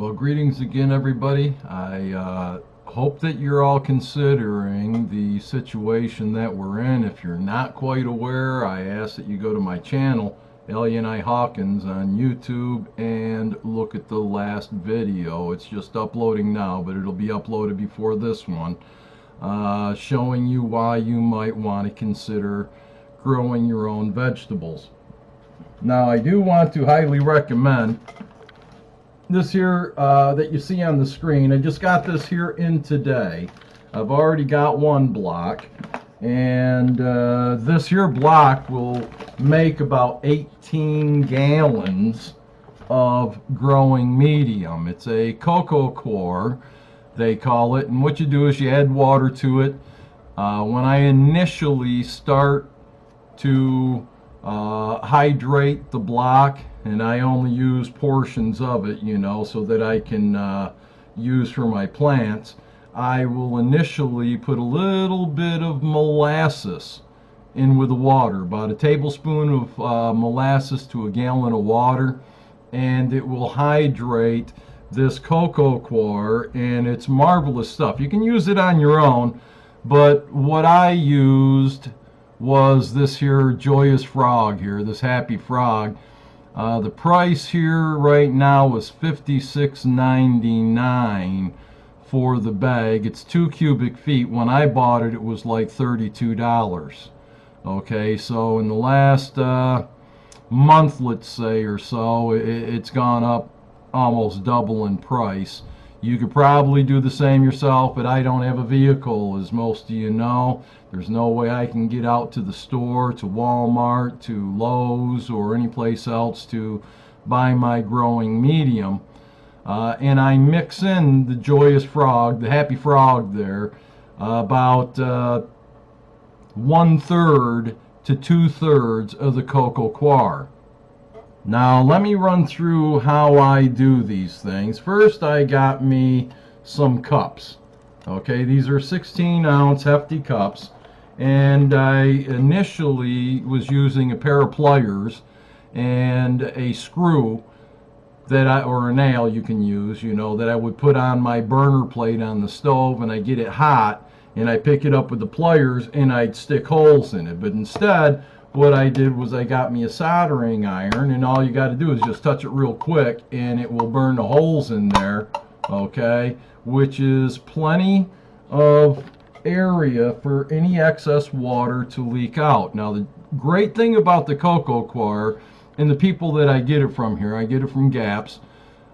Well, greetings again, everybody. I hope that you're all considering the situation that we're in. If you're not quite aware, I ask that you go to my channel, Al-Yahnai Hawkins, on YouTube and look at the last video. It's just uploading now, but it'll be uploaded before this one, showing you why you might want to consider growing your own vegetables. Now, I do want to highly recommend this here that you see on the screen. I just got this here in today. I've already got one block, and this here block will make about 18 gallons of growing medium. It's a Coco Coir, they call it, and what you do is you add water to it. When I initially start to hydrate the block, and I only use portions of it, you know, so that I can use for my plants, I will initially put a little bit of molasses in with the water, about a tablespoon of molasses to a gallon of water, and it will hydrate this Coco Coir, and it's marvelous stuff. You can use it on your own, but what I used was this here Joyous frog here, this happy frog. The price here right now is $56.99 for the bag. It's 2 cubic feet. When I bought it, it was like $32. Okay, so in the last month, let's say, or so, it's gone up almost double in price. You could probably do the same yourself, but I don't have a vehicle, as most of you know. There's no way I can get out to the store, to Walmart, to Lowe's, or any place else to buy my growing medium. And I mix in the Joyous frog, the happy frog there, about 1/3 to 2/3 of the Coco Coir. Now let me run through how I do these things. First, I got me some cups. Okay, these are 16-ounce hefty cups, and I initially was using a pair of pliers and a screw that or a nail you can use, you know, that I would put on my burner plate on the stove, and I get it hot, and I pick it up with the pliers and I'd stick holes in it. But instead, what I did was I got me a soldering iron, and all you got to do is just touch it real quick and it will burn the holes in there, okay, which is plenty of area for any excess water to leak out. Now, the great thing about the Coco Coir, and the people that I get it from here, I get it from GAPS.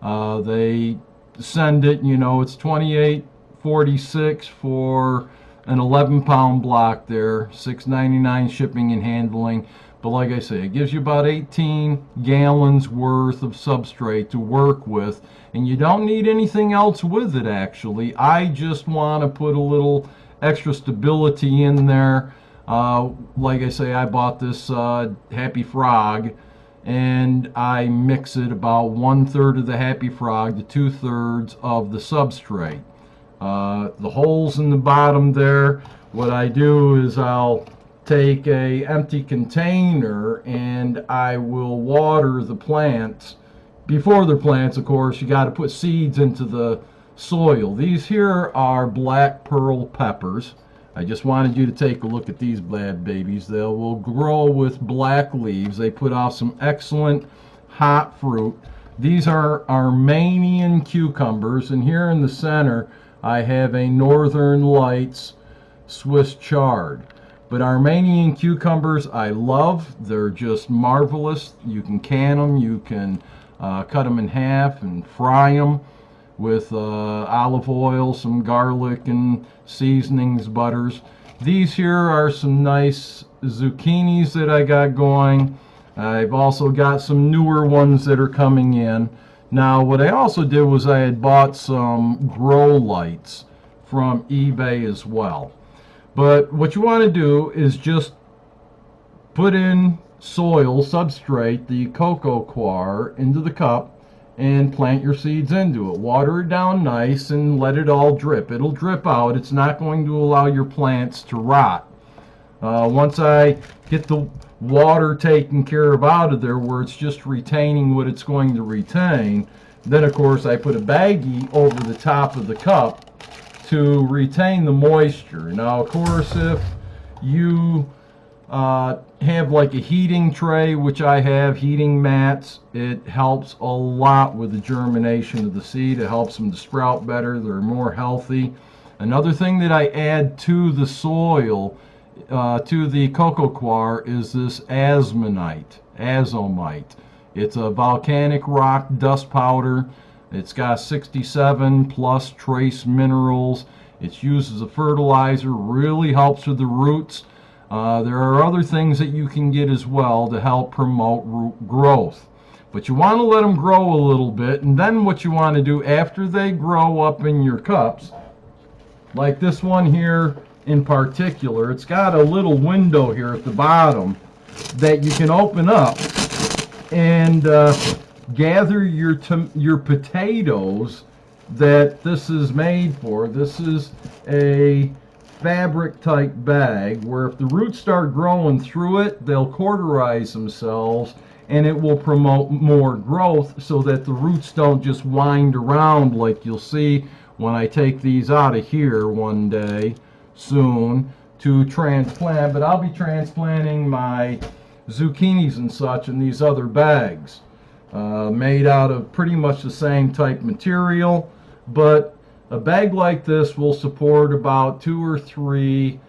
They send it, you know, it's $28.46 for an 11-pound block there, $6.99 shipping and handling. But like I say, it gives you about 18 gallons worth of substrate to work with, and you don't need anything else with it, actually. I just want to put a little extra stability in there. Like I say, I bought this happy frog, and I mix it about 1/3 of the happy frog to 2/3 of the substrate. The holes in the bottom there, what I do is I'll take a empty container and I will water the plants. Before they're plants, of course, you got to put seeds into the soil. These here are black pearl peppers. I just wanted you to take a look at these bad babies. They will grow with black leaves. They put off some excellent hot fruit. These are Manian cucumbers, and here in the center I have a Northern Lights Swiss chard. But Armenian cucumbers I love. They're just marvelous. You can can them, you can cut them in half and fry them with olive oil, some garlic and seasonings, butters. These here are some nice zucchinis that I got going. I've also got some newer ones that are coming in. Now, what I also did was I had bought some grow lights from eBay as well. But what you want to do is just put in soil, substrate, the Coco Coir, into the cup, and plant your seeds into it. Water it down nice and let it all drip. It'll drip out. It's not going to allow your plants to rot. Once I get the water taken care of out of there, where it's just retaining what it's going to retain, Then, of course, I put a baggie over the top of the cup to retain the moisture. Now, of course, if you have like a heating tray, which I have, heating mats, it helps a lot with the germination of the seed. It helps them to sprout better. They're more healthy. Another thing that I add to the soil, to the coco coir, is this Azomite. It's a volcanic rock dust powder. It's got 67 plus trace minerals. It's used as a fertilizer, really helps with the roots. There are other things that you can get as well to help promote root growth. But you want to let them grow a little bit, and then what you want to do after they grow up in your cups, like this one here in particular, it's got a little window here at the bottom that you can open up and gather your potatoes that this is made for. This is a fabric type bag where if the roots start growing through it, they'll cauterize themselves and it will promote more growth so that the roots don't just wind around like you'll see when I take these out of here one day soon to transplant. But I'll be transplanting my zucchinis and such in these other bags made out of pretty much the same type material, but a bag like this will support about 2 or 3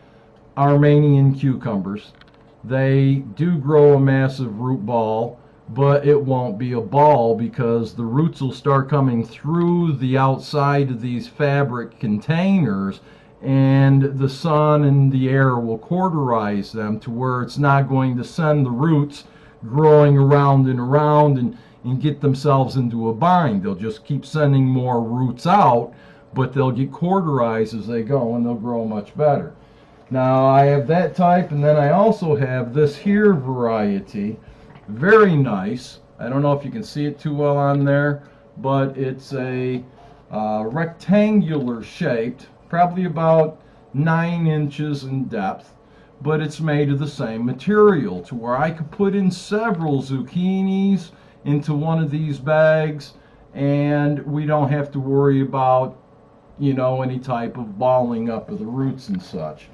Armenian cucumbers. They do grow a massive root ball, but it won't be a ball because the roots will start coming through the outside of these fabric containers, and the sun and the air will cauterize them to where it's not going to send the roots growing around and get themselves into a bind. They'll just keep sending more roots out, but they'll get cauterized as they go and they'll grow much better. Now I have that type, and then I also have this here variety. Very nice. I don't know if you can see it too well on there, but it's a rectangular shaped, probably about 9 inches in depth, but it's made of the same material to where I could put in several zucchinis into one of these bags and we don't have to worry about, you know, any type of balling up of the roots and such.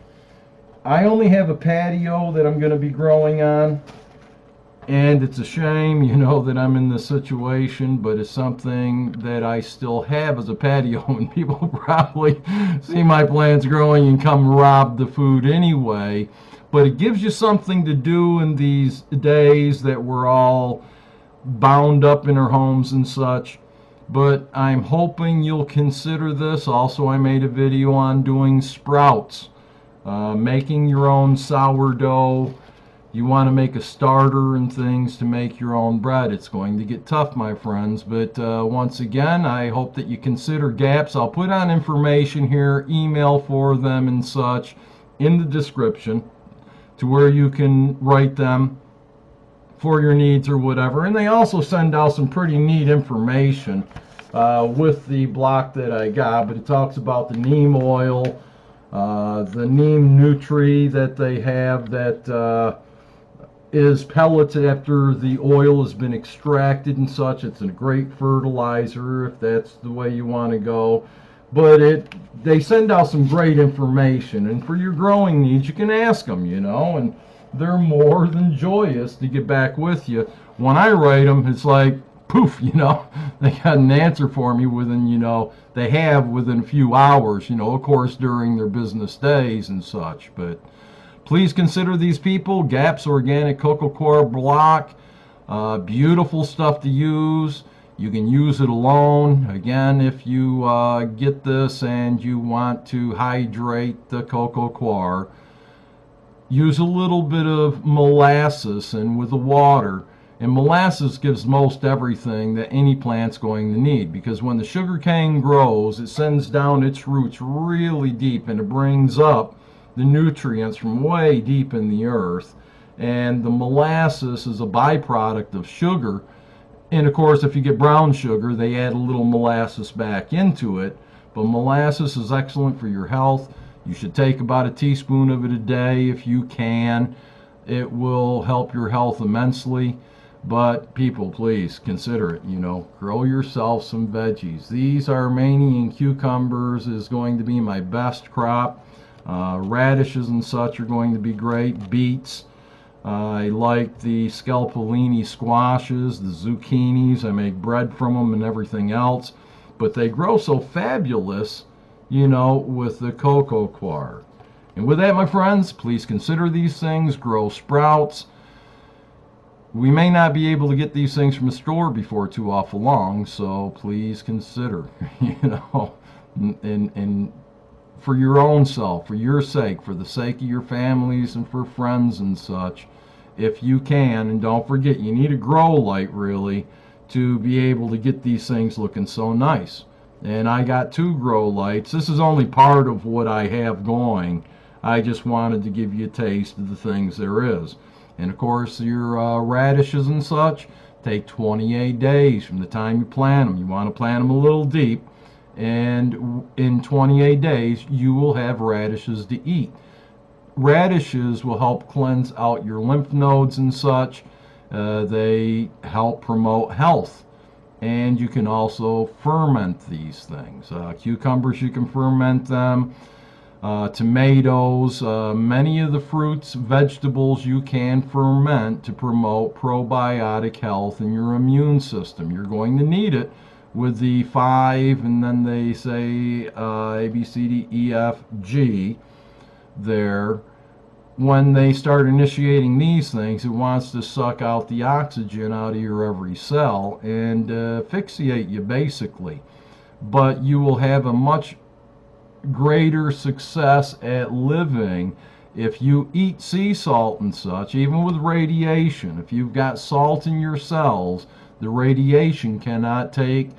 I only have a patio that I'm going to be growing on, and it's a shame, you know, that I'm in this situation, but it's something that I still have as a patio, and people probably see my plants growing and come rob the food anyway. But it gives you something to do in these days that we're all bound up in our homes and such. But I'm hoping you'll consider this. Also, I made a video on doing sprouts, making your own sourdough. You want to make a starter and things to make your own bread. It's going to get tough, my friends. But once again, I hope that you consider GAPS. I'll put on information here, email for them and such, in the description to where you can write them for your needs or whatever. And they also send out some pretty neat information with the block that I got. But it talks about the neem oil, the neem nutri that they have that is pelleted after the oil has been extracted and such. It's a great fertilizer if that's the way you want to go. But they send out some great information, and for your growing needs you can ask them, you know, and they're more than joyous to get back with you. When I write them, it's like poof, you know, they got an answer for me within, you know, they have within a few hours, you know, of course during their business days and such. But please consider these people. GAPS Organic Coco Coir Block. Beautiful stuff to use. You can use it alone. Again, if you get this and you want to hydrate the Coco Coir, use a little bit of molasses and with the water. And molasses gives most everything that any plant's going to need, because when the sugar cane grows, it sends down its roots really deep and it brings up the nutrients from way deep in the earth. And the molasses is a byproduct of sugar. And of course, if you get brown sugar, they add a little molasses back into it. But molasses is excellent for your health. You should take about a teaspoon of it a day if you can. It will help your health immensely. But people, please consider it. Grow yourself some veggies. These Manian cucumbers is going to be my best crop. Radishes and such are going to be great. Beets. I like the scalpellini squashes, the zucchinis. I make bread from them and everything else. But they grow so fabulous, with the coco coir. And with that, my friends, please consider these things. Grow sprouts. We may not be able to get these things from the store before too awful long, so please consider, and for your own self, for your sake, for the sake of your families and for friends and such, if you can. And don't forget, you need a grow light really to be able to get these things looking so nice. And I got 2 grow lights. This is only part of what I have going. I just wanted to give you a taste of the things there is. And of course, your radishes and such take 28 days from the time you plant them. You want to plant them a little deep, and in 28 days, you will have radishes to eat. Radishes will help cleanse out your lymph nodes and such. They help promote health. And you can also ferment these things. Cucumbers, you can ferment them. Tomatoes, many of the fruits, vegetables you can ferment to promote probiotic health in your immune system. You're going to need it with the 5, and then they say A, B, C, D, E, F, G there. When they start initiating these things, it wants to suck out the oxygen out of your every cell and asphyxiate you basically. But you will have a much greater success at living if you eat sea salt and such. Even with radiation, if you've got salt in your cells, the radiation cannot take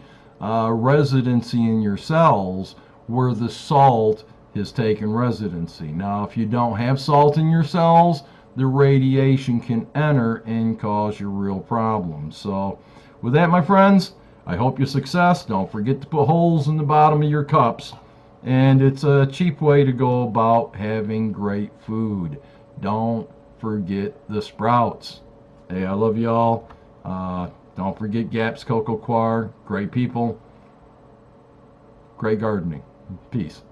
residency in your cells where the salt has taken residency. Now, if you don't have salt in your cells, the radiation can enter and cause you real problems. So with that, my friends, I hope your success. Don't forget to put holes in the bottom of your cups. And it's a cheap way to go about having great food. Don't forget the sprouts. Hey, I love y'all. Don't forget GAPS Coco Coir. Great people. Great gardening. Peace.